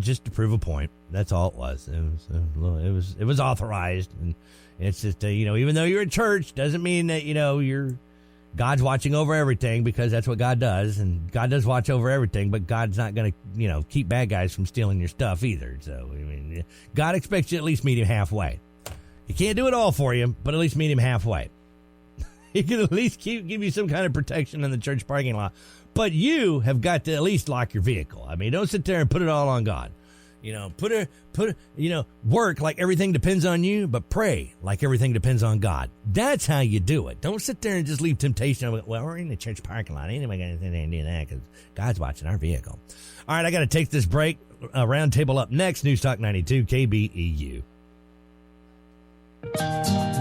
just to prove a point. That's all it was. It was authorized, and it's just even though you're in church doesn't mean that God's watching over everything, because that's what God does, and God does watch over everything. But God's not going to keep bad guys from stealing your stuff either. So God expects you to at least meet him halfway. He can't do it all for you, but at least meet him halfway. He can at least give you some kind of protection in the church parking lot. But you have got to at least lock your vehicle. I mean, don't sit there and put it all on God. Work like everything depends on you, but pray like everything depends on God. That's how you do it. Don't sit there and just leave temptation. Well, we're in the church parking lot. Anybody got anything to do that? Because God's watching our vehicle. All right, I got to take this break. Roundtable up next. News Talk 92 KBEU.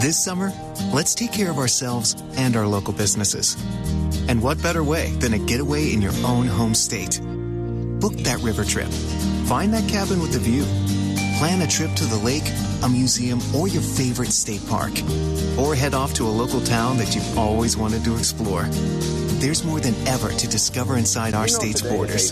This summer, let's take care of ourselves and our local businesses. And what better way than a getaway in your own home state? Book that river trip. Find that cabin with a view. Plan a trip to the lake, a museum, or your favorite state park. Or head off to a local town that you've always wanted to explore. There's more than ever to discover inside our state's borders.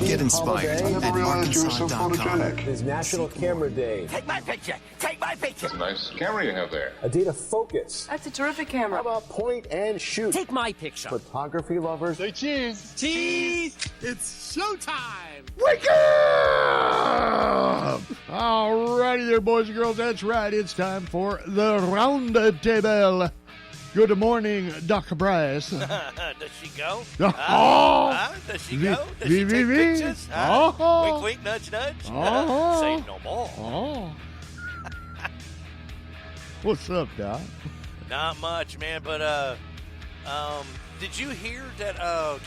Get inspired at Arkansas.com. It's National Camera Day. Take my picture! Take my picture! It's a nice camera you have there. A day to focus. That's a terrific camera. How about point and shoot? Take my picture! Photography lovers. Say cheese! Cheese! It's showtime! Wake up! All righty there, boys and girls. That's right. It's time for the Roundtable. Good morning, Dr. Bryce. Does she go? Does she go? Does she take pictures? Wink, wink, nudge, nudge. Say no more. What's up, Doc? Not much, man. But did you hear that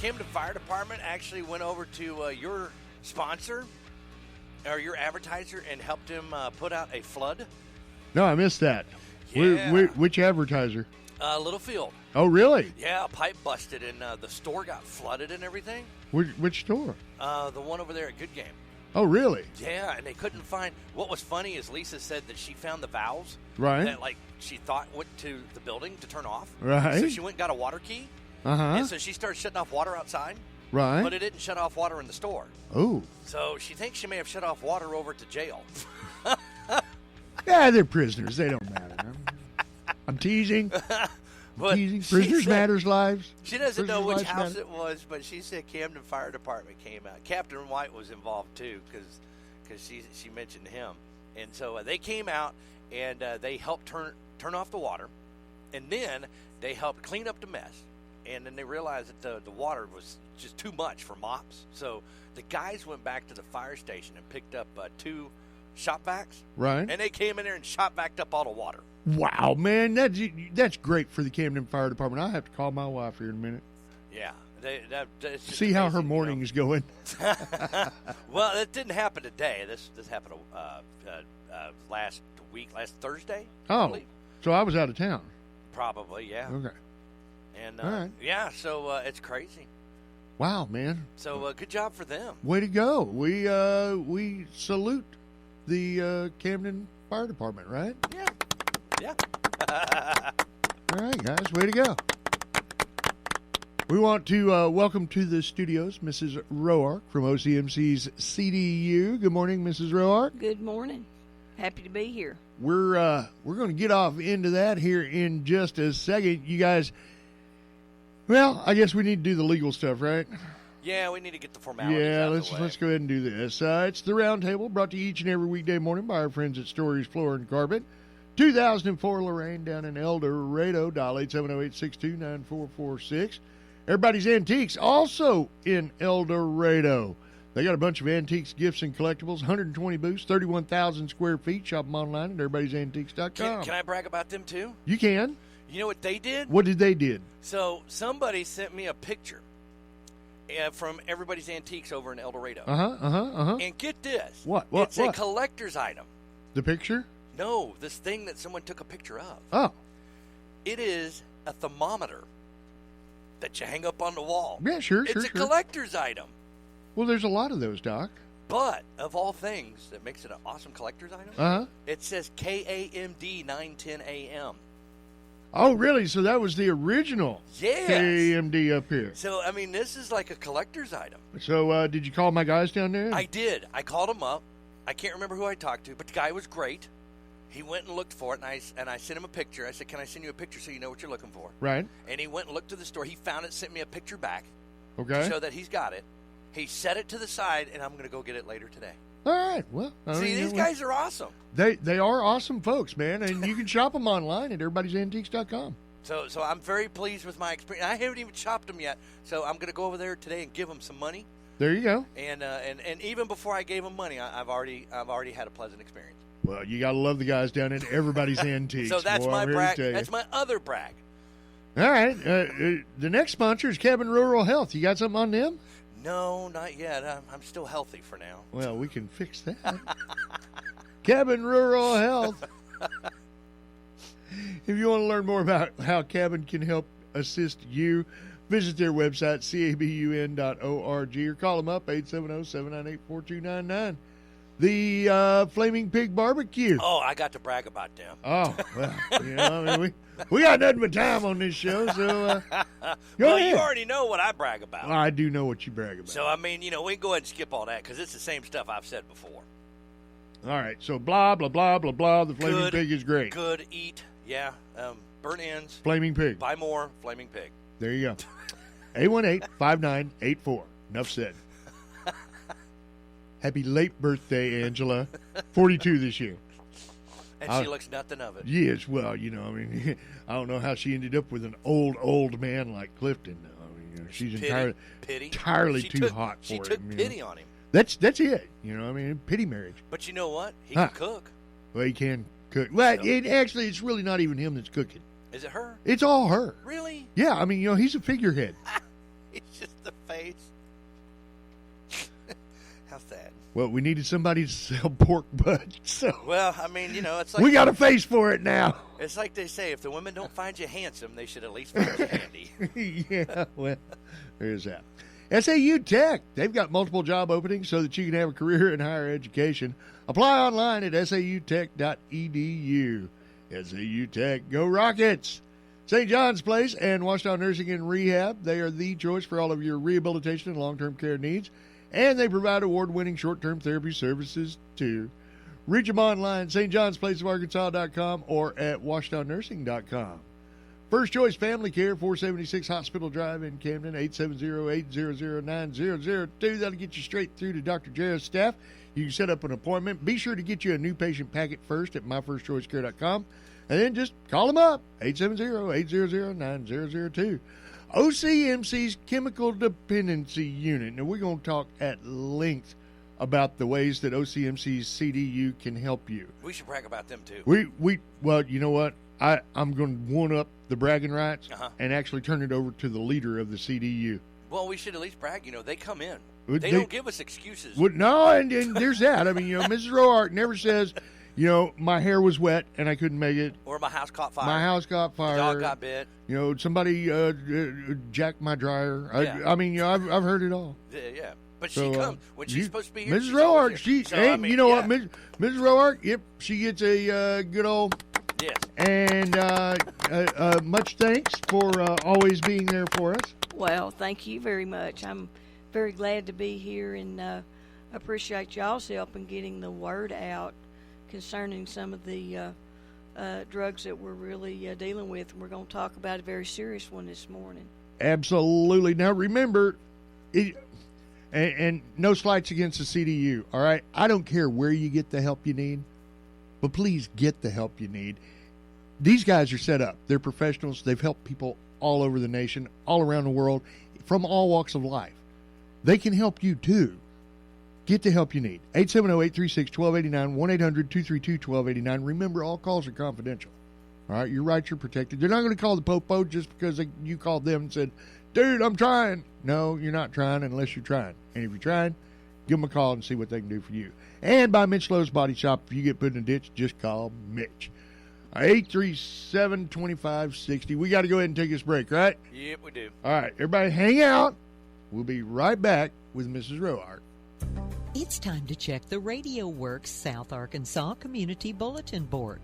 Camden Fire Department actually went over to your sponsor or your advertiser and helped him put out a flood? No, I missed that. Yeah. Which advertiser? Littlefield. Oh, really? Yeah, a pipe busted and the store got flooded and everything. Which store? The one over there at Good Game. Oh, really? Yeah, and they couldn't find. What was funny is Lisa said that she found the valves right that she thought went to the building to turn off. Right. So she went and got a water key. And so she started shutting off water outside. Right. But it didn't shut off water in the store. Oh. So she thinks she may have shut off water over to jail. Yeah, they're prisoners. They don't matter. I'm teasing. Prisoners matters lives. She doesn't know which house matter. it was, but she said Camden Fire Department came out. Captain White was involved too, because she mentioned him, and so they came out and they helped turn off the water, and then they helped clean up the mess, and then they realized that the water was just too much for mops. So the guys went back to the fire station and picked up 2 shop vacs, right, and they came in there and shop vacked up all the water. Wow, man, that's great for the Camden Fire Department. I'll have to call my wife here in a minute. Yeah. That's just see how her morning is going. Well, it didn't happen today. This happened last Thursday. Oh, so I was out of town. Probably, yeah. Okay. And all right. Yeah, so it's crazy. Wow, man. So good job for them. Way to go. We salute the Camden Fire Department, right? Yeah. Yeah. All right, guys, way to go. We want to welcome to the studios Mrs. Roark from OCMC's CDU. Good morning, Mrs. Roark. Good morning. Happy to be here. We're going to get off into that here in just a second. You guys, well, I guess we need to do the legal stuff, right? Yeah, we need to get the formalities Yeah, out of the way. let's go ahead and do this. It's the Roundtable, brought to you each and every weekday morning by our friends at Stories Floor and Carpet. 2004 Lorraine down in El Dorado. Dial 870-862-9446. Everybody's Antiques, also in El Dorado. They got a bunch of antiques, gifts, and collectibles. 120 booths, 31,000 square feet. Shop them online at everybodiesantiques.com. Can I brag about them, too? You can. You know what they did? What did they do? So somebody sent me a picture from Everybody's Antiques over in El Dorado. And get this. What? It's a collector's item. The picture? No, this thing that someone took a picture of. Oh. It is a thermometer that you hang up on the wall. Yeah, sure. It's a collector's item. Well, there's a lot of those, Doc. But, of all things that makes it an awesome collector's item, it says KAMD 910 AM. Oh, really? So that was the original Yes. KMD up here. So, I mean, this is like a collector's item. So did you call my guys down there? I did. I called him up. I can't remember who I talked to, but the guy was great. He went and looked for it, and I sent him a picture. I said, can I send you a picture so you know what you're looking for? Right. And he went and looked to the store. He found it, sent me a picture back Okay. to show that he's got it. He set it to the side, and I'm going to go get it later today. All right. Well, See, these guys are awesome. They are awesome folks, man, and you can shop them online at everybodysantiques.com. So I'm very pleased with my experience. I haven't even shopped them yet, so I'm going to go over there today and give them some money. There you go. And even before I gave them money, I've already had a pleasant experience. Well, you got to love the guys down at Everybody's Antiques. So that's Boy, my I'm ready to brag. tell you. That's my other brag. All right. The next sponsor is Cabin Rural Health. You got something on them? No, not yet. I'm still healthy for now. Well, we can fix that. Cabin Rural Health. If you want to learn more about how Cabin can help assist you, visit their website, cabun.org, or call them up, 870-798-4299. The Flaming Pig Barbecue. Oh, I got to brag about them. Oh, well, I mean, we got nothing but time on this show, so go Well, ahead. you already know what I brag about. I do know what you brag about. So, I mean, we can go ahead and skip all that because it's the same stuff I've said before. All right, so blah, blah, blah, blah, blah. The Flaming Pig is great. Good, eat, yeah. Burnt ends. Flaming Pig. Buy more, Flaming Pig. There you go. 818-5984. Enough said. Happy late birthday, Angela. 42 this year. And she looks nothing of it. Yes, well, I mean, I don't know how she ended up with an old man like Clifton. I mean, she's entirely too hot for him. She took pity on him. That's it. I mean, pity marriage. But you know what? He can cook. Well, he can cook. Well, actually, it's really not even him that's cooking. Is it her? It's all her. Really? Yeah, I mean, he's a figurehead. It's just the face. How sad. Well, we needed somebody to sell pork butts. So Well, I mean, it's like we got a face for it now. It's like they say, if the women don't find you handsome, they should at least find you handy. Yeah, well, there's that. SAU Tech, they've got multiple job openings so that you can have a career in higher education. Apply online at sautech.edu. SAU Tech, go Rockets! St. John's Place and Watchdog Nursing and Rehab, they are the choice for all of your rehabilitation and long-term care needs, and they provide award-winning short-term therapy services too. Reach them online, stjohnsplaceofarkansas.com or at watchdognursing.com. First Choice Family Care, 476 Hospital Drive in Camden, 870-800-9002. That'll get you straight through to Dr. Jarrett's staff. You can set up an appointment. Be sure to get you a new patient packet first at myfirstchoicecare.com. And then just call them up, 870-800-9002. OCMC's Chemical Dependency Unit. Now, we're going to talk at length about the ways that OCMC's CDU can help you. We should brag about them, too. Well, you know what? I'm going to one-up the bragging rights and actually turn it over to the leader of the CDU. Well, we should at least brag. They come in. They don't give us excuses. No, and there's that. I mean, Mrs. Roark never says, my hair was wet and I couldn't make it. Or my house caught fire. My house caught fire. The dog got bit. Somebody jacked my dryer. Yeah. I mean, I've heard it all. Yeah. But she comes. When she's supposed to be here, Mrs. Roark, what? Mrs. Roark, yep, she gets a good old... Yes. And much thanks for always being there for us. Well, thank you very much. I'm very glad to be here and appreciate y'all's help in getting the word out concerning some of the drugs that we're really dealing with. And we're going to talk about a very serious one this morning. Absolutely. Now, remember, and no slights against the CDU, all right? I don't care where you get the help you need, but please get the help you need. These guys are set up. They're professionals. They've helped people all over the nation, all around the world, from all walks of life. They can help you, too. Get the help you need. 870-836-1289, 1-800-232-1289. Remember, all calls are confidential. All right? Your rights are protected. They're not going to call the popo just because you called them and said, dude, I'm trying. No, you're not trying unless you're trying. And if you're trying, give them a call and see what they can do for you. And by Mitch Lowe's Body Shop, if you get put in a ditch, just call Mitch. 837-2560. We got to go ahead and take this break, right? Yep, we do. All right, everybody hang out. We'll be right back with Mrs. Roark. It's time to check the Radio Works South Arkansas Community Bulletin Board.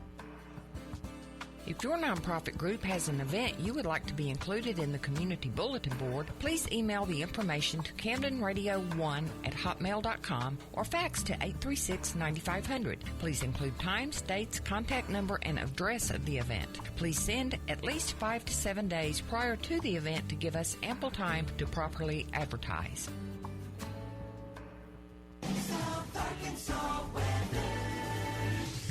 If your nonprofit group has an event you would like to be included in the community bulletin board, please email the information to CamdenRadio1@hotmail.com or fax to 836-9500. Please include times, dates, contact number, and address of the event. Please send at least 5 to 7 days prior to the event to give us ample time to properly advertise.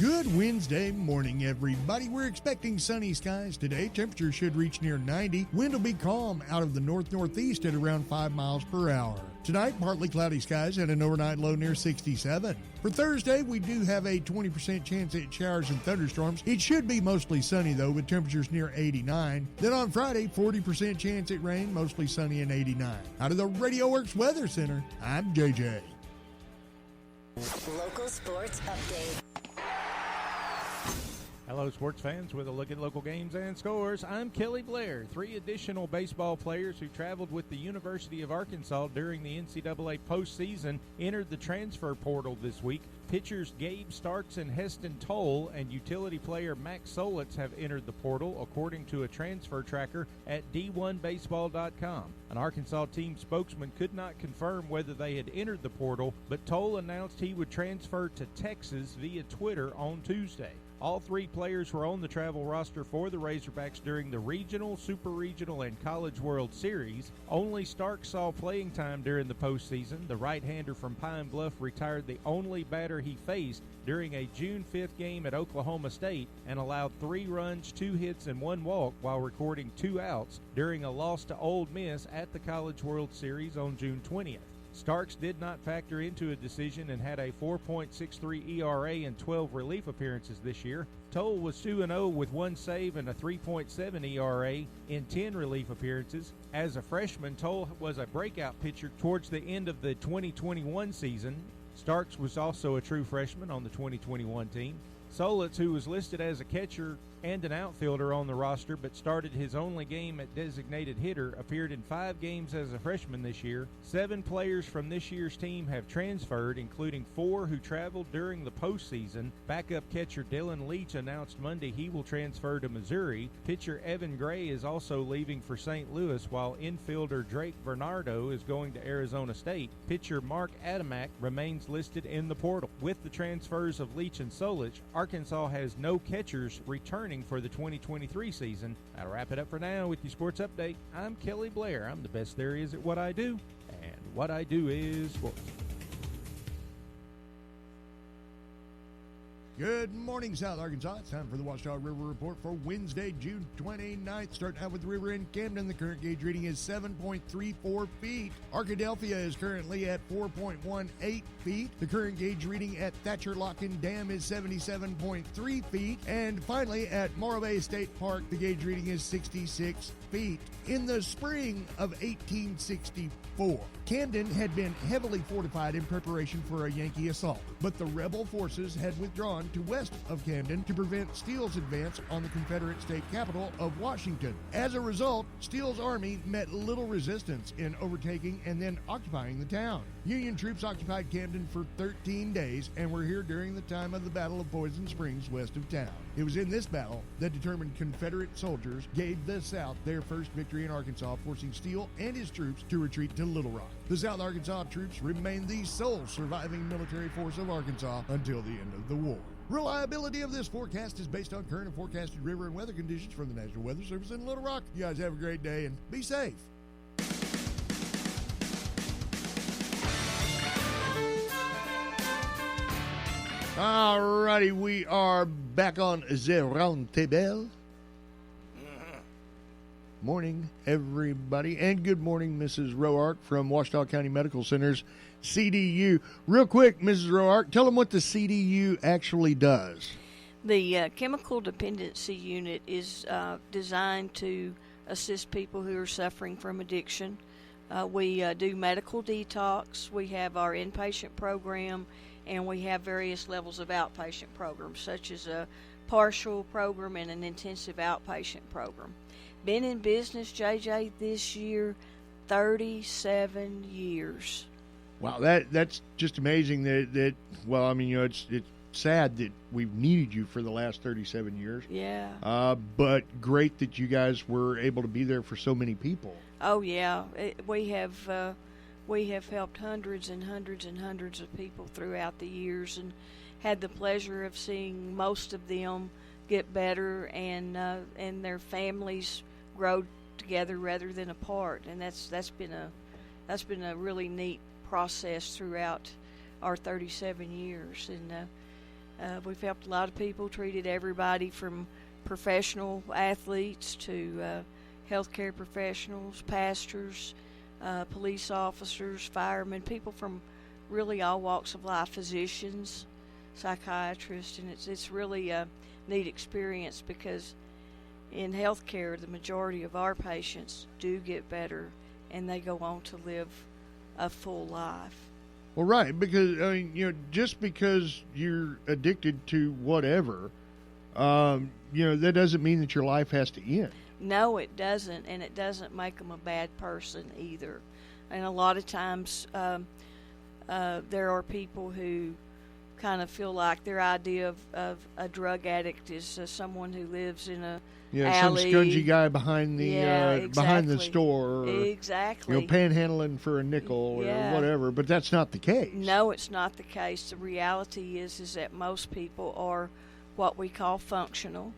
Good Wednesday morning, everybody. We're expecting sunny skies today. Temperature should reach near 90. Wind will be calm out of the north-northeast at around 5 miles per hour. Tonight, partly cloudy skies and an overnight low near 67. For Thursday, we do have a 20% chance at showers and thunderstorms. It should be mostly sunny, though, with temperatures near 89. Then on Friday, 40% chance at rain, mostly sunny and 89. Out of the Radio Works Weather Center, I'm JJ. Local sports update. Hello, sports fans, with a look at local games and scores. I'm Kelly Blair. 3 additional baseball players who traveled with the University of Arkansas during the NCAA postseason entered the transfer portal this week. Pitchers Gabe Starks and Heston Toll and utility player Max Solitz have entered the portal, according to a transfer tracker at D1Baseball.com. An Arkansas team spokesman could not confirm whether they had entered the portal, but Toll announced he would transfer to Texas via Twitter on Tuesday. All 3 players were on the travel roster for the Razorbacks during the Regional, Super Regional, and College World Series. Only Stark saw playing time during the postseason. The right-hander from Pine Bluff retired the only batter he faced during a June 5th game at Oklahoma State and allowed 3 runs, 2 hits, and 1 walk while recording 2 outs during a loss to Ole Miss at the College World Series on June 20th. Starks did not factor into a decision and had a 4.63 ERA in 12 relief appearances this year. Toll was 2-0 with 1 save and a 3.7 ERA in 10 relief appearances. As a freshman, Toll was a breakout pitcher towards the end of the 2021 season. Starks was also a true freshman on the 2021 team. Solitz, who was listed as a catcher and an outfielder on the roster but started his only game at designated hitter, appeared in 5 games as a freshman this year. 7 players from this year's team have transferred, including 4 who traveled during the postseason. Backup catcher Dylan Leach announced Monday he will transfer to Missouri. Pitcher Evan Gray is also leaving for St. Louis, while infielder Drake Bernardo is going to Arizona State. Pitcher Mark Adamak remains listed in the portal. With the transfers of Leach and Solich, Arkansas has no catchers returning for the 2023 season. That'll wrap it up for now with your sports update. I'm Kelly Blair. I'm the best there is at what I do, and what I do is sports. Good morning, South Arkansas. It's time for the Watchdog River Report for Wednesday, June 29th. Starting out with the river in Camden, the current gauge reading is 7.34 feet. Arkadelphia is currently at 4.18 feet. The current gauge reading at Thatcher Locken Dam is 77.3 feet. And finally, at Morro Bay State Park, the gauge reading is 66 feet. In the spring of 1864, Camden had been heavily fortified in preparation for a Yankee assault, but the rebel forces had withdrawn to west of Camden to prevent Steele's advance on the Confederate state capital of Washington. As a result, Steele's army met little resistance in overtaking and then occupying the town. Union troops occupied Camden for 13 days and were here during the time of the Battle of Poison Springs west of town. It was in this battle that determined Confederate soldiers gave the South their first victory in Arkansas, forcing Steele and his troops to retreat to Little Rock. The South Arkansas troops remained the sole surviving military force of Arkansas until the end of the war. Reliability of this forecast is based on current and forecasted river and weather conditions from the National Weather Service in Little Rock. You guys have a great day and be safe. All righty, we are back on the Roundtable. Morning, everybody, and good morning, Mrs. Roark from Watchdog County Medical Center's CDU. Real quick, Mrs. Roark, tell them what the CDU actually does. The Chemical Dependency Unit is designed to assist people who are suffering from addiction. We do medical detox. We have our inpatient program, and we have various levels of outpatient programs, such as a partial program and an intensive outpatient program. Been in business, JJ, this year, 37 years. Wow, that's just amazing. That well, I mean, it's sad that we've needed you for the last 37 years. Yeah. But great that you guys were able to be there for so many people. Oh yeah, we have helped hundreds and hundreds and hundreds of people throughout the years, and had the pleasure of seeing most of them get better and their families grow together rather than apart, and that's been a really neat process throughout our 37 years, and we've helped a lot of people, treated everybody from professional athletes to healthcare professionals, pastors, police officers, firemen, people from really all walks of life, physicians, psychiatrists, and it's really a neat experience because in healthcare, the majority of our patients do get better and they go on to live a full life. Well, right, because I mean, just because you're addicted to whatever, that doesn't mean that your life has to end. No, it doesn't, and it doesn't make them a bad person either. And a lot of times there are people who kind of feel like their idea of a drug addict is someone who lives in a alley. Some scungy guy behind the exactly. behind the store, or, exactly. Panhandling for a nickel or whatever. But that's not the case. No, it's not the case. The reality is that most people are what we call functional.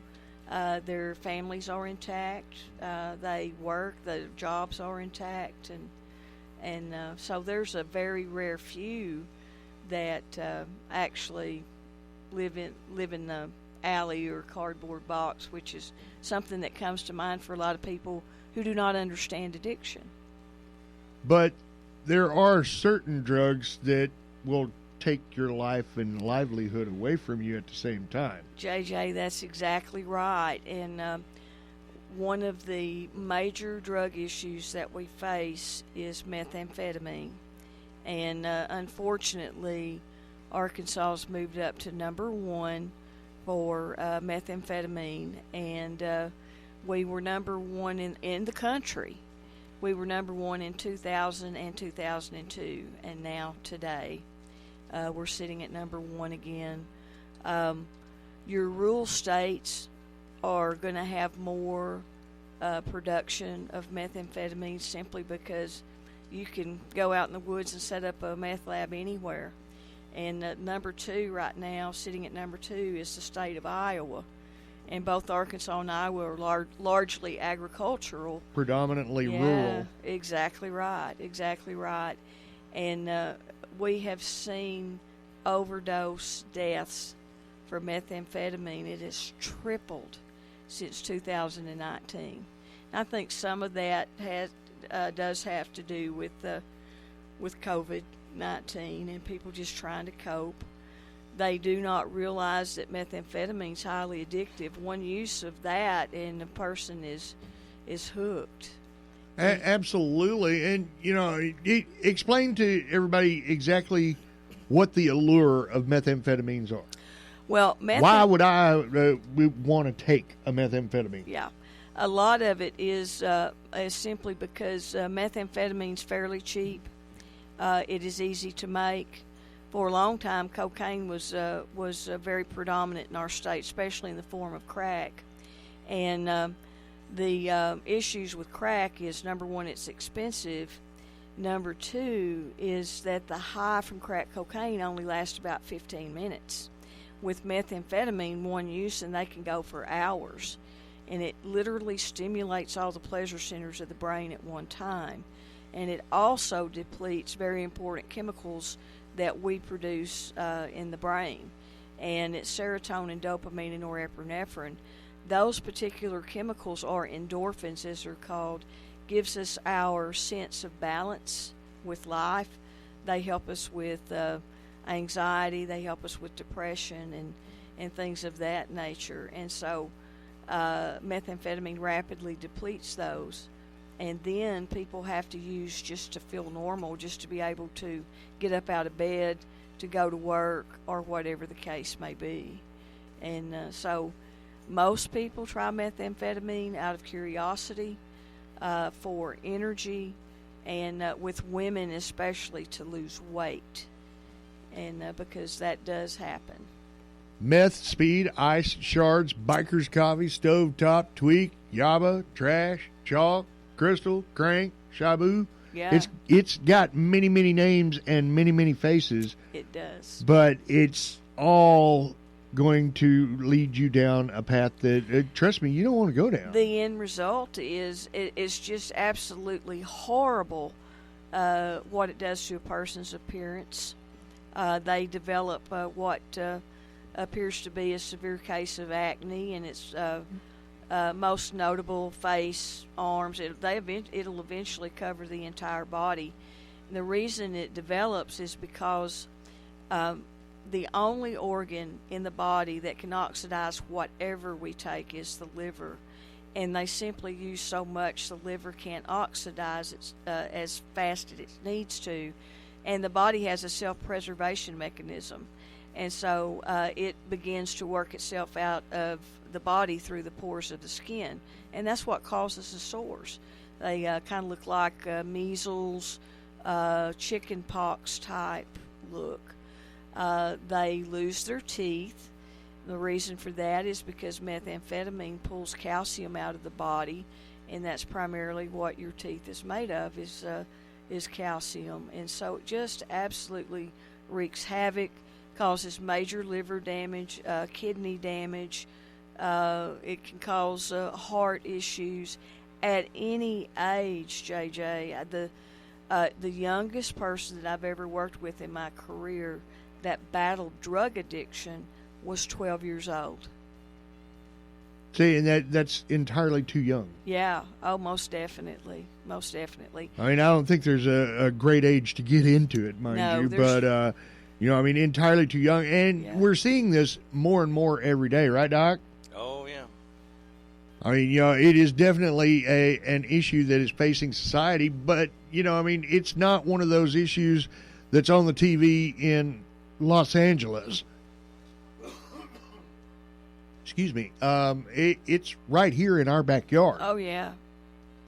Their families are intact. They work. Their jobs are intact, and so there's a very rare few that actually live in the alley or cardboard box, which is something that comes to mind for a lot of people who do not understand addiction. But there are certain drugs that will take your life and livelihood away from you at the same time. JJ, that's exactly right. And one of the major drug issues that we face is methamphetamine. And unfortunately, Arkansas has moved up to number one for methamphetamine. And we were number one in the country. We were number one in 2000 and 2002. And now today, we're sitting at number one again. Your rural states are going to have more production of methamphetamine simply because you can go out in the woods and set up a meth lab anywhere. And number two right now, sitting at number two, is the state of Iowa. And both Arkansas and Iowa are largely agricultural. Predominantly rural. Exactly right. And we have seen overdose deaths for methamphetamine. It has tripled since 2019. I think some of that does have to do with COVID-19 and people just trying to cope. They do not realize that methamphetamine is highly addictive. One use of that and the person is hooked. Absolutely. And, explain to everybody exactly what the allure of methamphetamines are. Well, why would I want to take a methamphetamine? Yeah. A lot of it is simply because methamphetamine is fairly cheap. It is easy to make. For a long time, cocaine was very predominant in our state, especially in the form of crack. And the issues with crack is, number one, it's expensive. Number two is that the high from crack cocaine only lasts about 15 minutes. With methamphetamine, one use, and they can go for hours. And it literally stimulates all the pleasure centers of the brain at one time. And it also depletes very important chemicals that we produce in the brain. And it's serotonin, dopamine, and norepinephrine. Those particular chemicals, are endorphins as they're called, gives us our sense of balance with life. They help us with anxiety. They help us with depression and things of that nature. And so methamphetamine rapidly depletes those. And then people have to use just to feel normal, just to be able to get up out of bed, to go to work, or whatever the case may be. And so most people try methamphetamine out of curiosity, for energy, and with women especially to lose weight, and because that does happen. meth, speed, ice, shards, biker's coffee, stovetop, tweak, yaba, trash, chalk, crystal, crank, shabu. Yeah. It's got many, many names and many, many faces. It does. But it's all going to lead you down a path that, trust me, you don't want to go down. The end result is it's just absolutely horrible what it does to a person's appearance. They develop what appears to be a severe case of acne, and it's most notable face, arms. It'll eventually cover the entire body. And the reason it develops is because the only organ in the body that can oxidize whatever we take is the liver. And they simply use so much the liver can't oxidize it as fast as it needs to. And the body has a self-preservation mechanism. And so it begins to work itself out of the body through the pores of the skin. And that's what causes the sores. They kind of look like measles, chicken pox type look. They lose their teeth. The reason for that is because methamphetamine pulls calcium out of the body, and that's primarily what your teeth is made of, is calcium. And so it just absolutely wreaks havoc, causes major liver damage, kidney damage. It can cause heart issues at any age, JJ. The youngest person that I've ever worked with in my career that battled drug addiction was 12 years old. See, and that's entirely too young. Yeah. Oh, most definitely. Most definitely. I mean, I don't think there's a great age to get into it, mind you. But, entirely too young. And we're seeing this more and more every day, right, Doc? Oh, yeah. I mean, it is definitely an issue that is facing society. But, it's not one of those issues that's on the TV in Los Angeles. Excuse me. It's right here in our backyard. Oh, yeah.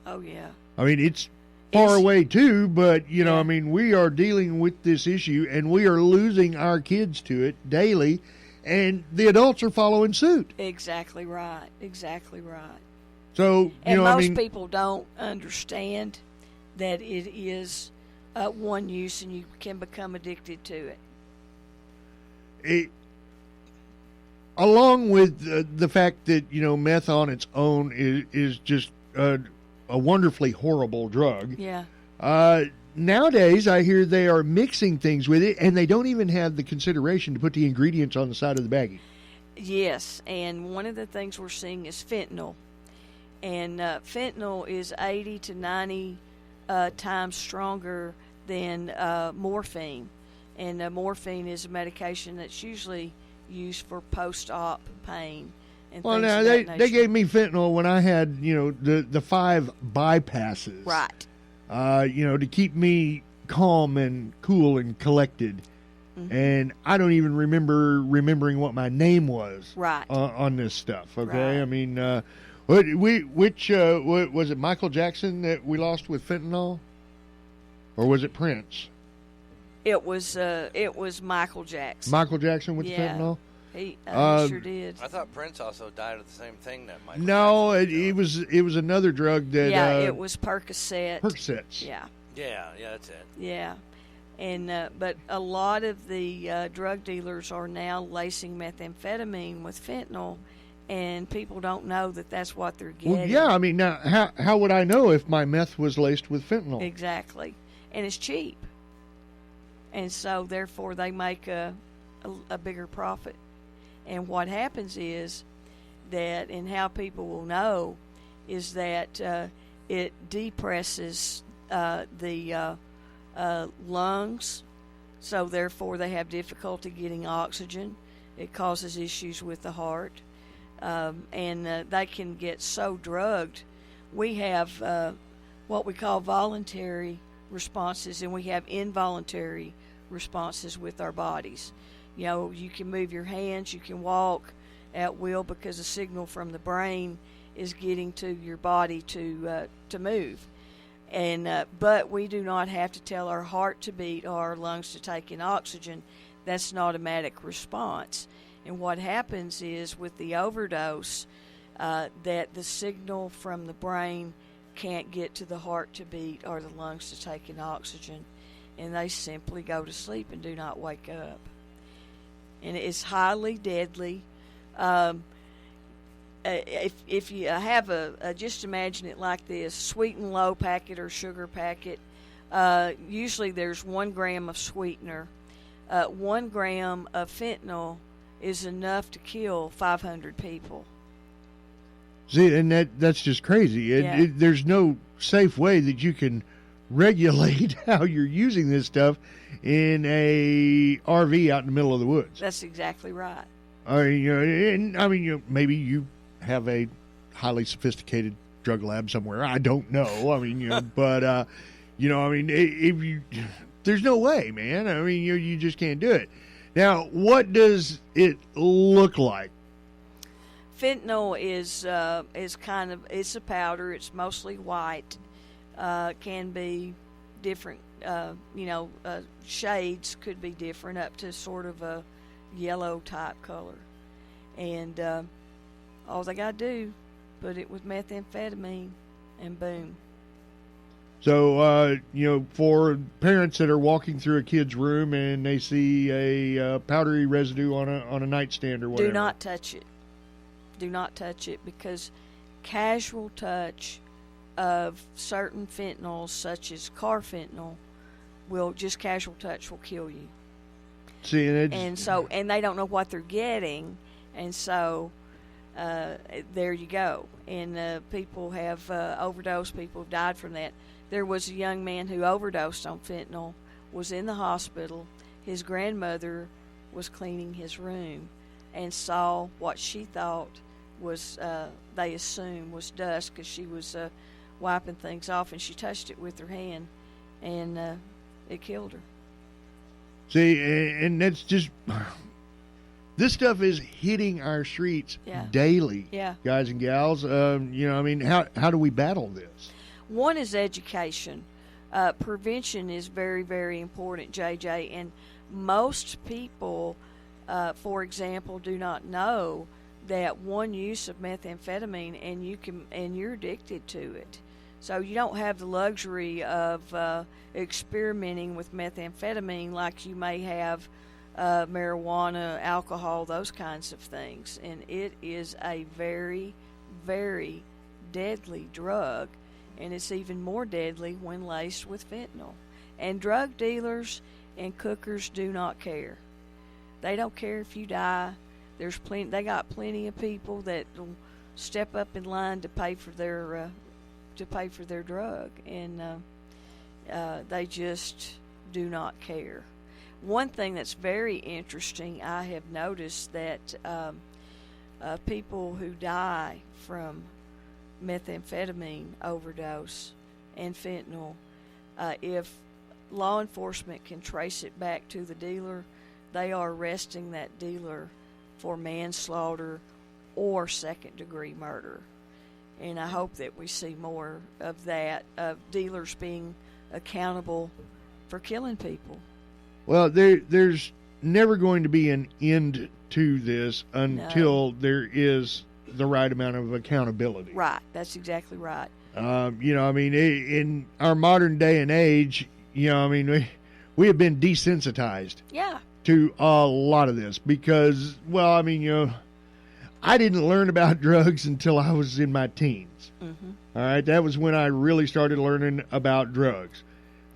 Oh, yeah. I mean, it's far away, too, but, we are dealing with this issue, and we are losing our kids to it daily, and the adults are following suit. Exactly right. Exactly right. So, most people don't understand that it is one use, and you can become addicted to it. Along with the fact that, meth on its own is just a wonderfully horrible drug. Yeah. Nowadays, I hear they are mixing things with it, and they don't even have the consideration to put the ingredients on the side of the baggie. Yes, and one of the things we're seeing is fentanyl. And fentanyl is 80 to 90 times stronger than morphine. And morphine is a medication that's usually used for post-op pain. And well, now they gave me fentanyl when I had the 5 bypasses, right? To keep me calm and cool and collected. Mm-hmm. And I don't even remembering what my name was, right? On this stuff. Okay, right. I mean, which was it? Michael Jackson that we lost with fentanyl, or was it Prince? It was Michael Jackson. Michael Jackson with fentanyl? He sure did. I thought Prince also died of the same thing that Michael Jackson it was another drug that... Yeah, it was Percocet. Percocets. Yeah. Yeah, that's it. Yeah. And but a lot of the drug dealers are now lacing methamphetamine with fentanyl, and people don't know that that's what they're getting. Well, yeah, I mean, now, how would I know if my meth was laced with fentanyl? Exactly. And it's cheap. And so, therefore, they make a bigger profit. And what happens is that, and how people will know, is that it depresses the lungs. So, therefore, they have difficulty getting oxygen. It causes issues with the heart. And they can get so drugged. We have what we call voluntary responses, and we have involuntary responses with our bodies. You can move your hands, you can walk at will because the signal from the brain is getting to your body to move. And but we do not have to tell our heart to beat or our lungs to take in oxygen. That's an automatic response. And what happens is with the overdose, that the signal from the brain can't get to the heart to beat or the lungs to take in oxygen, and they simply go to sleep and do not wake up. And it's highly deadly. If you have just imagine it like this: sweet and low packet or sugar packet. Usually there's 1 gram of sweetener. 1 gram of fentanyl is enough to kill 500 people. See, and that's just crazy. There's no safe way that you can regulate how you're using this stuff in a RV out in the middle of the woods. That's exactly right. Maybe you have a highly sophisticated drug lab somewhere. I don't know. But if you, there's no way, man. You just can't do it. Now, what does it look like? Fentanyl is it's a powder. It's mostly white. Can be different. Shades could be different, up to sort of a yellow type color. And all they got to do, put it with methamphetamine, and boom. So, for parents that are walking through a kid's room and they see a powdery residue on a nightstand or whatever. Do not touch it. Do not touch it, because casual touch of certain fentanyls, such as carfentanil, casual touch will kill you. See, and they don't know what they're getting, and so there you go. And people have overdosed. People have died from that. There was a young man who overdosed on fentanyl, was in the hospital. His grandmother was cleaning his room and saw what she thought was, they assumed, was dust, because she was wiping things off, and she touched it with her hand, and it killed her. See, and that's just, this stuff is hitting our streets daily, guys and gals. How do we battle this? One is education. Prevention is very, very important, JJ, and most people, for example, do not know that one use of methamphetamine and you're addicted to it. So you don't have the luxury of experimenting with methamphetamine like you may have marijuana, alcohol, those kinds of things. And it is a very, very deadly drug, and it's even more deadly when laced with fentanyl. And drug dealers and cookers do not care. They don't care if you die. There's plenty. They got plenty of people that will step up in line to pay for their drug, and they just do not care. One thing that's very interesting, I have noticed that people who die from methamphetamine overdose and fentanyl, if law enforcement can trace it back to the dealer, they are arresting that dealer for manslaughter or second-degree murder. And I hope that we see more of that, of dealers being accountable for killing people. Well, there's never going to be an end to this until there is the right amount of accountability. Right, that's exactly right. In our modern day and age, we have been desensitized. Yeah. To a lot of this because, I didn't learn about drugs until I was in my teens. Mm-hmm. All right, that was when I really started learning about drugs.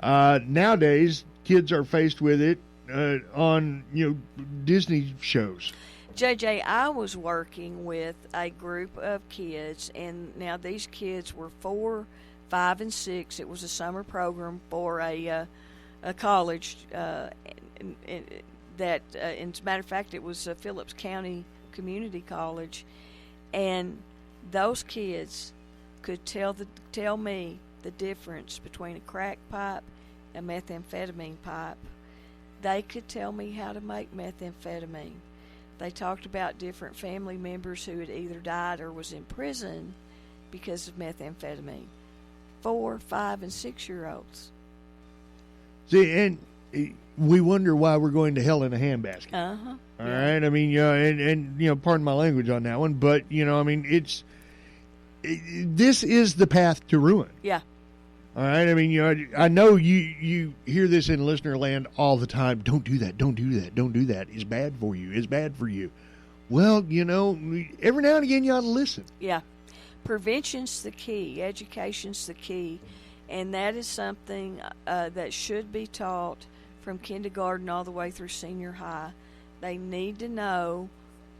Nowadays, kids are faced with it on Disney shows. JJ, I was working with a group of kids, and now these kids were 4, 5, and 6. It was a summer program for a college. That, as a matter of fact, it was Phillips County Community College, and those kids could tell me the difference between a crack pipe and methamphetamine pipe. They could tell me how to make methamphetamine. They talked about different family members who had either died or was in prison because of methamphetamine. 4, 5, and 6-year-olds. See, and we wonder why we're going to hell in a handbasket. Uh-huh. All right. I mean, and pardon my language on that one, but I mean, this is the path to ruin. Yeah. All right. I mean, I know you hear this in listener land all the time. Don't do that. Don't do that. Don't do that. It's bad for you. It's bad for you. Well, every now and again you ought to listen. Yeah. Prevention's the key. Education's the key. And that is something that should be taught from kindergarten all the way through senior high. They need to know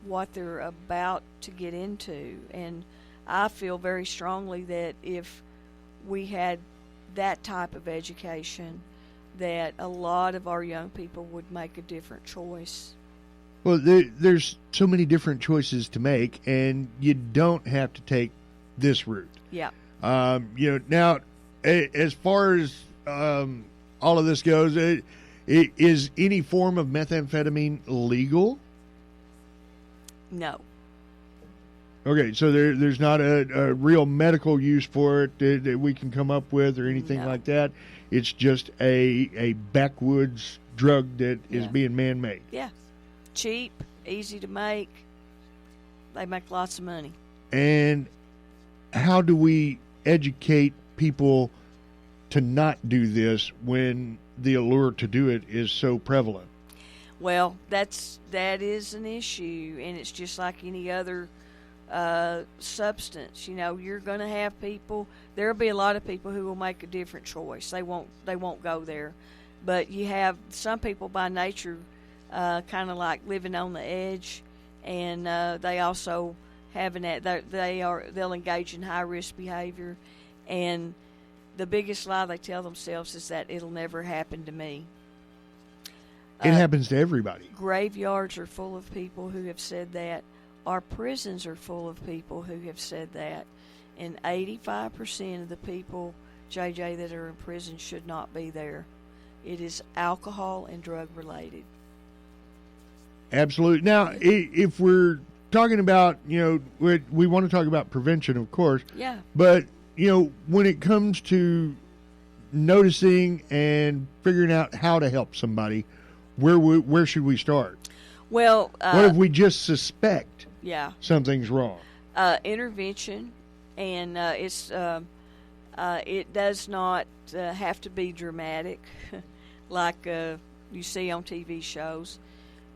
what they're about to get into. And I feel very strongly that if we had that type of education, that a lot of our young people would make a different choice. Well, there's so many different choices to make, and you don't have to take this route. Yeah. Now, as far as all of this goes, is any form of methamphetamine legal? No. Okay, so there's not a real medical use for it that we can come up with or anything like that. It's just a backwoods drug that is being man-made. Yeah. Cheap, easy to make. They make lots of money. And how do we educate people to not do this when the allure to do it is so prevalent? Well, that is an issue, and it's just like any other substance. You're going to have people. There'll be a lot of people who will make a different choice. They won't go there. But you have some people by nature, kind of like living on the edge, and they also they'll engage in high risk behavior, and the biggest lie they tell themselves is that it'll never happen to me. It happens to everybody. Graveyards are full of people who have said that. Our prisons are full of people who have said that. And 85% of the people, JJ, that are in prison should not be there. It is alcohol and drug related. Absolutely. Now, if we're talking about, we want to talk about prevention, of course. Yeah. But, when it comes to noticing and figuring out how to help somebody, where should we start? Well, what if we just suspect something's wrong? Intervention, and it does not have to be dramatic like you see on TV shows.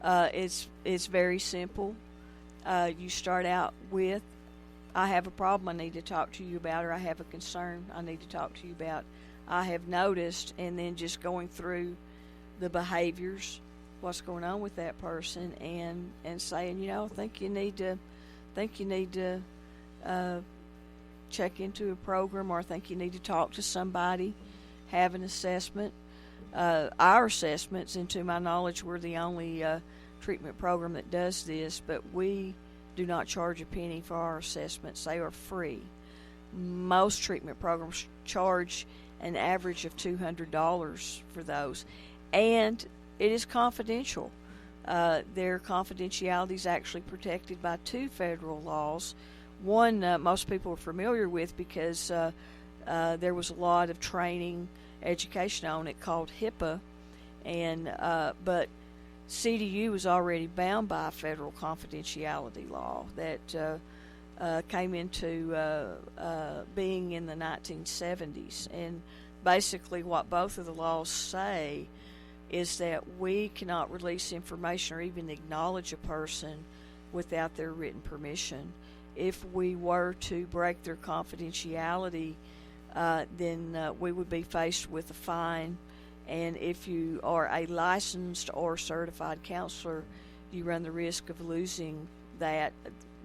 It's very simple. You start out with, I have a problem I need to talk to you about, or I have a concern I need to talk to you about. I have noticed, and then just going through the behaviors, what's going on with that person, and saying, I think you need to check into a program, or I think you need to talk to somebody, have an assessment. Our assessments, and to my knowledge, we're the only treatment program that does this, but we do not charge a penny for our assessments. They are free. Most treatment programs charge an average of $200 for those, and it is confidential. Their confidentiality is actually protected by 2 federal laws. One most people are familiar with because there was a lot of training, education on it, called HIPAA, and but CDU was already bound by a federal confidentiality law that came into being in the 1970s. And basically what both of the laws say is that we cannot release information or even acknowledge a person without their written permission. If we were to break their confidentiality, then we would be faced with a fine. And if you are a licensed or certified counselor, you run the risk of losing that,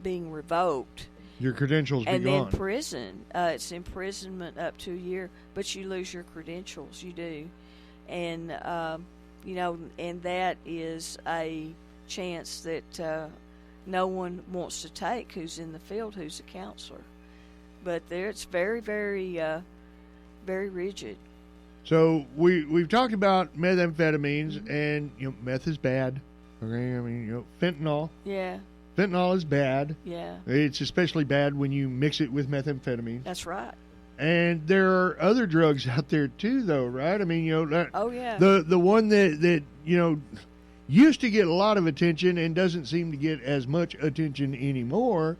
being revoked. Your credentials be and gone. then prison. It's imprisonment up to a year, but you lose your credentials. You do. And, and that is a chance that no one wants to take who's in the field, who's a counselor. But it's very, very, very rigid. So we've talked about methamphetamines, and meth is bad. Okay, I mean fentanyl. Yeah. Fentanyl is bad. Yeah. It's especially bad when you mix it with methamphetamine. That's right. And there are other drugs out there too, though, right? I mean, that, Oh, yeah. the one that used to get a lot of attention and doesn't seem to get as much attention anymore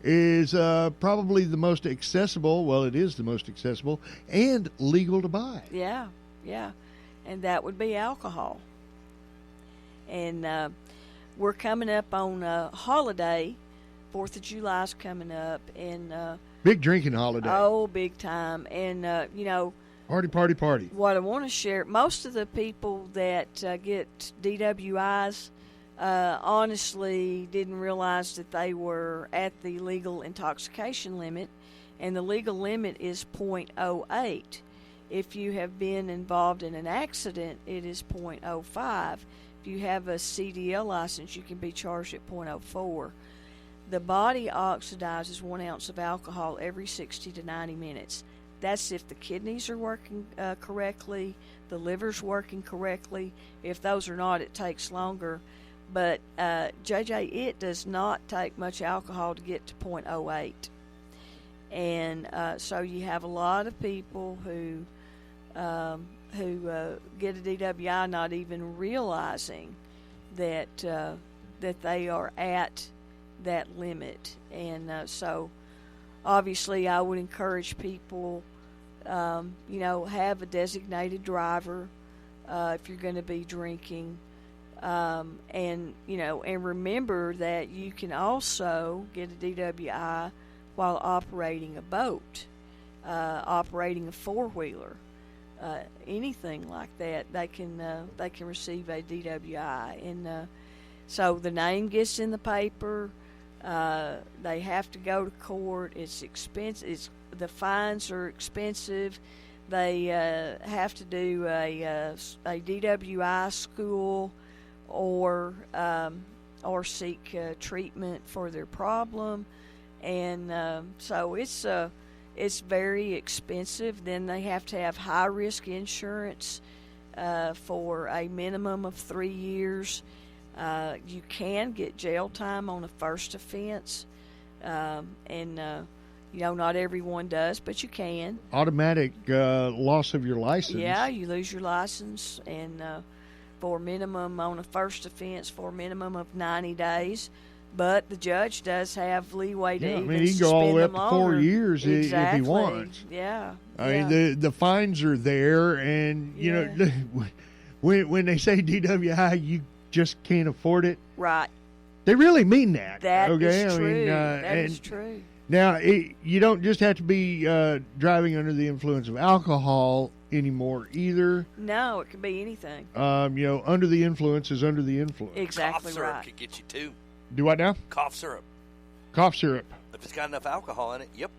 is probably the most accessible. Well, it is the most accessible and legal to buy. Yeah, yeah. And that would be alcohol. And we're coming up on a holiday. 4th of July's coming up. And big drinking holiday. oh, big time. And, Party. what I want to share, most of the people that get DWIs honestly didn't realize that they were at the legal intoxication limit, and the legal limit is .08. If you have been involved in an accident, it is .05. If you have a CDL license, you can be charged at .04. The body oxidizes 1 ounce of alcohol every 60 to 90 minutes. That's if the kidneys are working correctly, the liver's working correctly. If those are not, it takes longer. But, JJ, it does not take much alcohol to get to .08. And so you have a lot of people who get a DWI not even realizing that that they are at that limit. And so obviously I would encourage people, have a designated driver if you're going to be drinking. And remember that you can also get a DWI while operating a boat, operating a four-wheeler, anything like that. They can receive a DWI, and so the name gets in the paper. They have to go to court. It's expensive. The fines are expensive. They have to do a DWI school or seek treatment for their problem, and so it's very expensive. Then they have to have high risk insurance for a minimum of 3 years. You can get jail time on a first offense, and not everyone does, but you can. Automatic loss of your license. Yeah, you lose your license, and for minimum on a first offense for a minimum of 90 days. But the judge does have leeway to even he can go all the way up to 4 longer. years Exactly. if he wants. Yeah. I mean, the fines are there, and when they say DWI, you just can't afford it. Right. They really mean that. That okay? is true. That is true. Now, you don't just have to be driving under the influence of alcohol anymore either. No, it could be anything. Under the influence is under the influence. Exactly. Cough syrup right. could get you too. Do what now? Cough syrup. Cough syrup. If it's got enough alcohol in it, yep.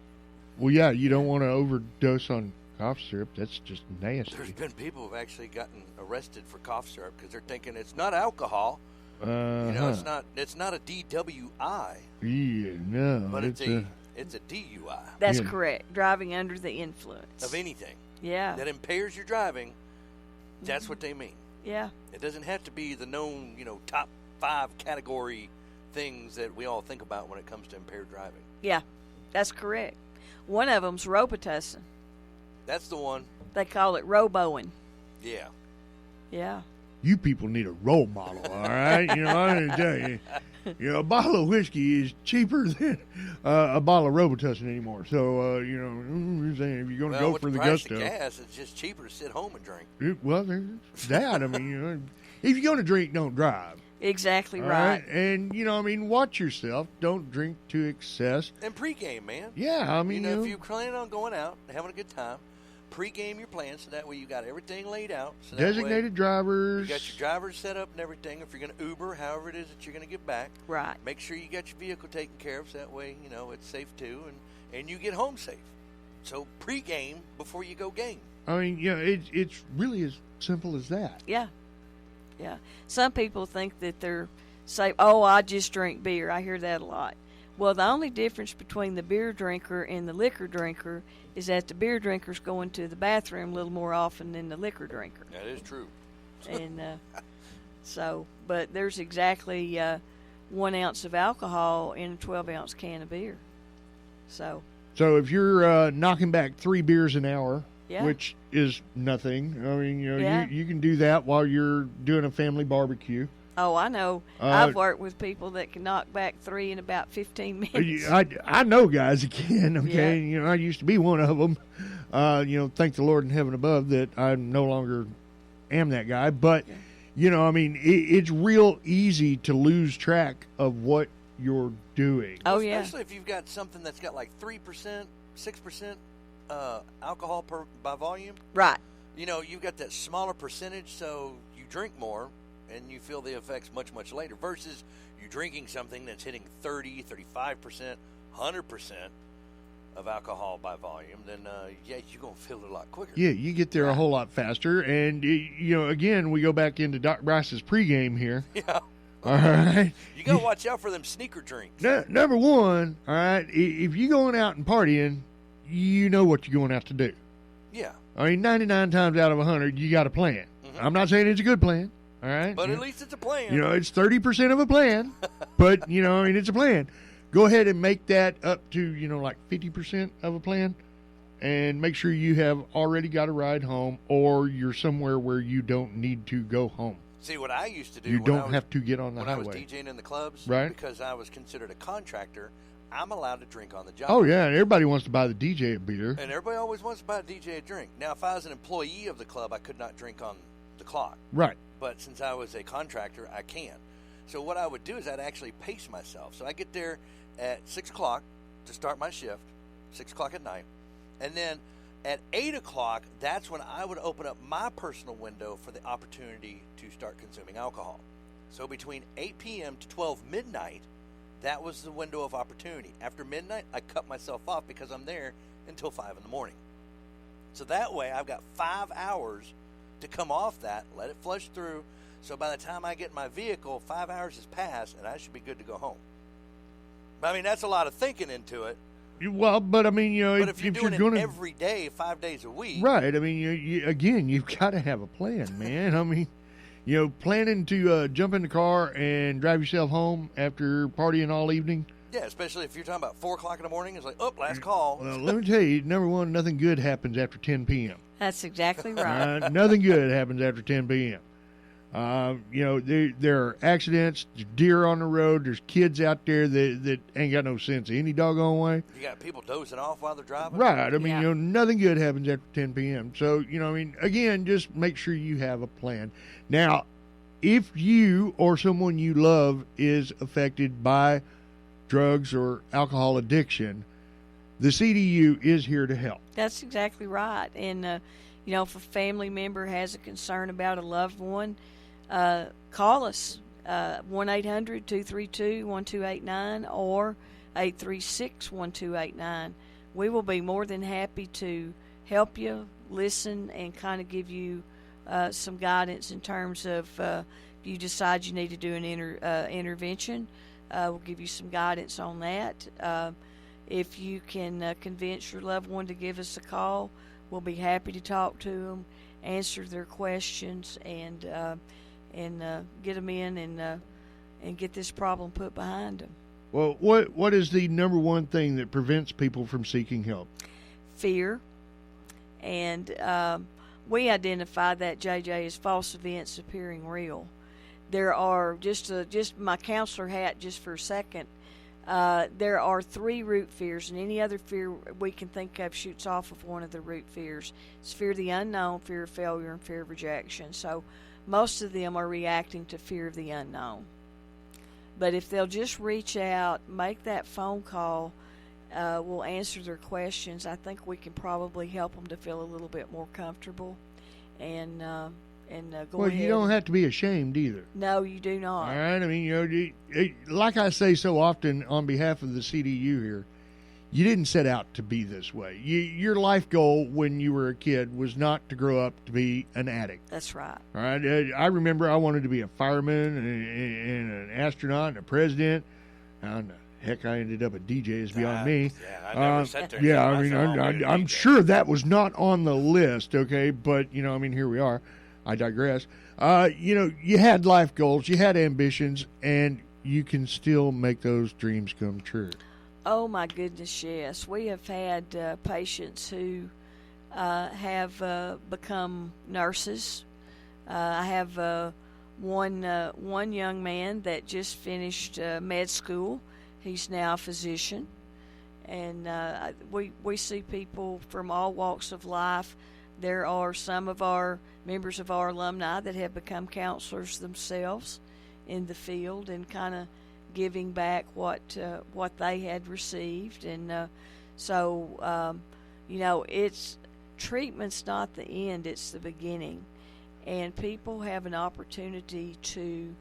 Well, yeah, you don't want to overdose on cough syrup. That's just nasty. There's been people who've actually gotten arrested for cough syrup because they're thinking it's not alcohol. It's not a DWI. Yeah, no. But it's a DUI. That's correct. Driving under the influence of anything. Yeah. That impairs your driving. That's what they mean. Yeah. It doesn't have to be the known, top 5 category things that we all think about when it comes to impaired driving. Yeah, that's correct. One of them's Robitussin. That's the one. They call it Roboing. Yeah. Yeah. You people need a role model, all right? I'm going to tell you, a bottle of whiskey is cheaper than a bottle of Robitussin anymore. So, if you're going to go for the gusto. With the price of gas, it's just cheaper to sit home and drink. Well, there's that. I mean, if you're going to drink, don't drive. Exactly all right. And, watch yourself. Don't drink to excess. And pregame, man. Yeah, I mean, if you're planning on going out and having a good time, pregame your plans so that way you got everything laid out. So designated drivers. You got your drivers set up and everything. If you're going to Uber, however it is that you're going to get back. Right. Make sure you got your vehicle taken care of so that way, it's safe too. And you get home safe. So pregame before you go game. I mean, it's really as simple as that. Yeah. Yeah. Some people think that they're say, "Oh, I just drink beer." I hear that a lot. Well, the only difference between the beer drinker and the liquor drinker is that the beer drinker's going to the bathroom a little more often than the liquor drinker. That is true. And but there's exactly 1 ounce of alcohol in a 12-ounce can of beer. So. So if you're knocking back 3 beers an hour, Yeah. which is nothing. I mean, Yeah. you can do that while you're doing a family barbecue. Oh, I know. I've worked with people that can knock back 3 in about 15 minutes. I know guys that can, okay? I used to be one of them. Thank the Lord in heaven above that I no longer am that guy. But, it's real easy to lose track of what you're doing. Oh, Especially if you've got something that's got like 3%, 6% alcohol by volume. Right. You've got that smaller percentage, so you drink more and you feel the effects much, much later versus you drinking something that's hitting 30, 35%, 100% of alcohol by volume, then, you're going to feel it a lot quicker. Yeah, you get there a whole lot faster. And, again, we go back into Doc Bryce's pregame here. Yeah. All right. You got to watch out for them sneaker drinks. Number one, all right, if you're going out and partying, you know what you're going out to do. Yeah. 99 times out of 100, you got a plan. Mm-hmm. I'm not saying it's a good plan, all right? But at least it's a plan. It's 30% of a plan, but, it's a plan. Go ahead and make that up to, like 50% of a plan and make sure you have already got a ride home or you're somewhere where you don't need to go home. See, what I used to do you don't have to get on the highway. When I was DJing in the clubs, right? Because I was considered a contractor, I'm allowed to drink on the job. Oh, yeah, and everybody wants to buy the DJ a beer. And everybody always wants to buy a DJ a drink. Now, if I was an employee of the club, I could not drink on the clock. Right. But since I was a contractor, I can. So what I would do is I'd actually pace myself. So I get there at 6 o'clock to start my shift, 6 o'clock at night. And then at 8 o'clock, that's when I would open up my personal window for the opportunity to start consuming alcohol. So between 8 p.m. to 12 midnight, that was the window of opportunity. After midnight, I cut myself off because I'm there until 5 in the morning. So that way, I've got 5 hours to come off that, let it flush through. So by the time I get in my vehicle, 5 hours has passed, and I should be good to go home. I mean, that's a lot of thinking into it. Well, but I mean, but if you're doing it every day, 5 days a week, right? I mean, you've got to have a plan, man. I mean, planning to jump in the car and drive yourself home after partying all evening. Yeah, especially if you're talking about 4 o'clock in the morning. It's like, last call. Well, let me tell you, number one, nothing good happens after 10 p.m. That's exactly right. Nothing good happens after 10 p.m. There are accidents, there's deer on the road, there's kids out there that ain't got no sense any doggone way. You got people dozing off while they're driving. Right. I mean, nothing good happens after 10 p.m. So, again, just make sure you have a plan. Now, if you or someone you love is affected by drugs or alcohol addiction, the CDU is here to help. That's exactly right. And, if a family member has a concern about a loved one, call us, 1-800-232-1289 or 836-1289. We will be more than happy to help you, listen, and kind of give you some guidance in terms of if you decide you need to do an intervention. We'll give you some guidance on that. If you can convince your loved one to give us a call, we'll be happy to talk to them, answer their questions, and get them in and get this problem put behind them. Well, what is the number one thing that prevents people from seeking help? Fear. And we identify that, JJ, as false events appearing real. There are, just my counselor hat just for a second, there are 3 root fears, and any other fear we can think of shoots off of one of the root fears. It's fear of the unknown, fear of failure, and fear of rejection. So most of them are reacting to fear of the unknown. But if they'll just reach out, make that phone call, we'll answer their questions. I think we can probably help them to feel a little bit more comfortable and go ahead. Well, you don't have to be ashamed either. No, you do not. All right. I mean, like I say so often on behalf of the CDU here, you didn't set out to be this way. Your life goal when you were a kid was not to grow up to be an addict. That's right. All right. I remember I wanted to be a fireman and an astronaut and a president. And heck, I ended up a DJ is beyond me. Yeah, I never sat there. Yeah, I mean, I'm sure that was not on the list, okay? But, here we are. I digress. You had life goals, you had ambitions, and you can still make those dreams come true. Oh, my goodness, yes. We have had patients who have become nurses. I have one young man that just finished med school. He's now a physician. And we see people from all walks of life. There are some of our members of our alumni that have become counselors themselves in the field and kind of giving back what they had received. And it's treatment's not the end, it's the beginning. And people have an opportunity to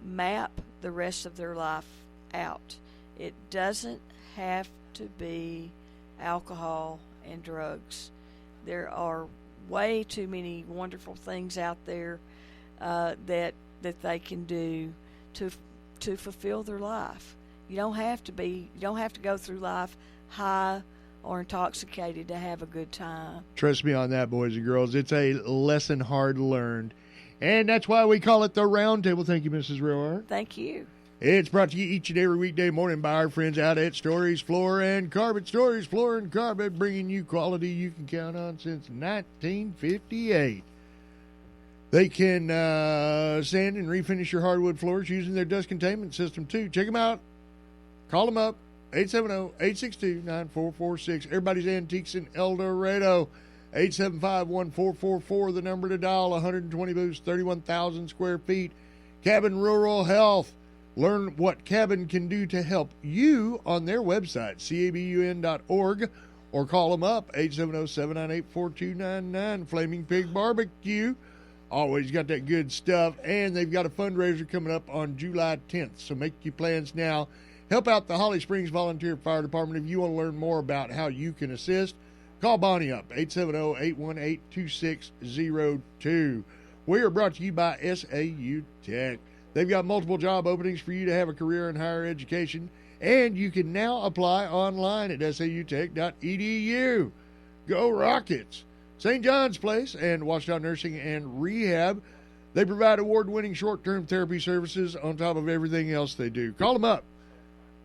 map the rest of their life out. It doesn't have to be alcohol and drugs. There are way too many wonderful things out there that they can do to fulfill their life. You don't have to go through life high or intoxicated to have a good time. Trust me on that, boys and girls. It's a lesson hard learned. And that's why we call it the Roundtable. Thank you, Mrs. Roark. Thank you. It's brought to you each and every weekday morning by our friends out at Stories Floor and Carpet. Stories Floor and Carpet, bringing you quality you can count on since 1958. They can sand and refinish your hardwood floors using their dust containment system, too. Check them out. Call them up, 870-862-9446. Everybody's Antiques in El Dorado, 875-1444, the number to dial, 120 booths, 31,000 square feet. Cabin Rural Health. Learn what Cabin can do to help you on their website, cabun.org, or call them up, 870-798-4299. Flaming Pig Barbecue. Always got that good stuff. And they've got a fundraiser coming up on July 10th, so make your plans now. Help out the Holly Springs Volunteer Fire Department. If you want to learn more about how you can assist, call Bonnie up, 870-818-2602. We are brought to you by SAU Tech. They've got multiple job openings for you to have a career in higher education, and you can now apply online at sautech.edu. Go Rockets! St. John's Place and Watchdog Nursing and Rehab. They provide award-winning short-term therapy services on top of everything else they do. Call them up.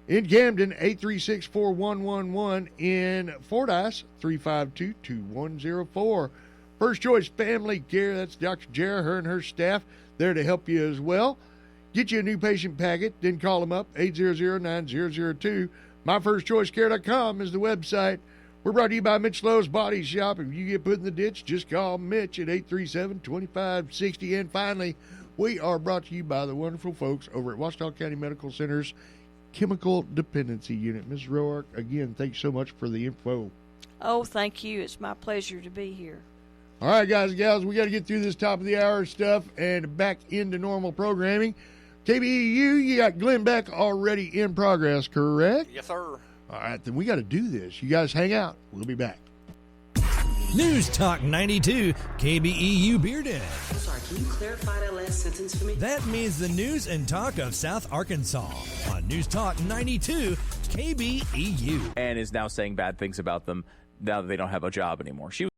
In Camden, 836-4111. In Fordyce, 352-2104. First Choice Family Care, that's Dr. Jarrah, her and her staff, there to help you as well. Get you a new patient packet, then call them up, 800-9002. MyFirstChoiceCare.com is the website. We're brought to you by Mitch Lowe's Body Shop. If you get put in the ditch, just call Mitch at 837-2560. And finally, we are brought to you by the wonderful folks over at Watchdog County Medical Center's Chemical Dependency Unit. Ms. Roark, again, thanks so much for the info. Oh, thank you. It's my pleasure to be here. All right, guys and gals, we got to get through this top of the hour stuff and back into normal programming. KBEU, you got Glenn Beck already in progress, correct? Yes, sir. All right, then we got to do this. You guys hang out. We'll be back. News Talk 92, KBEU Beer Den. I'm sorry, can you clarify that last sentence for me? That means the news and talk of South Arkansas on News Talk 92, KBEU. And is now saying bad things about them now that they don't have a job anymore. She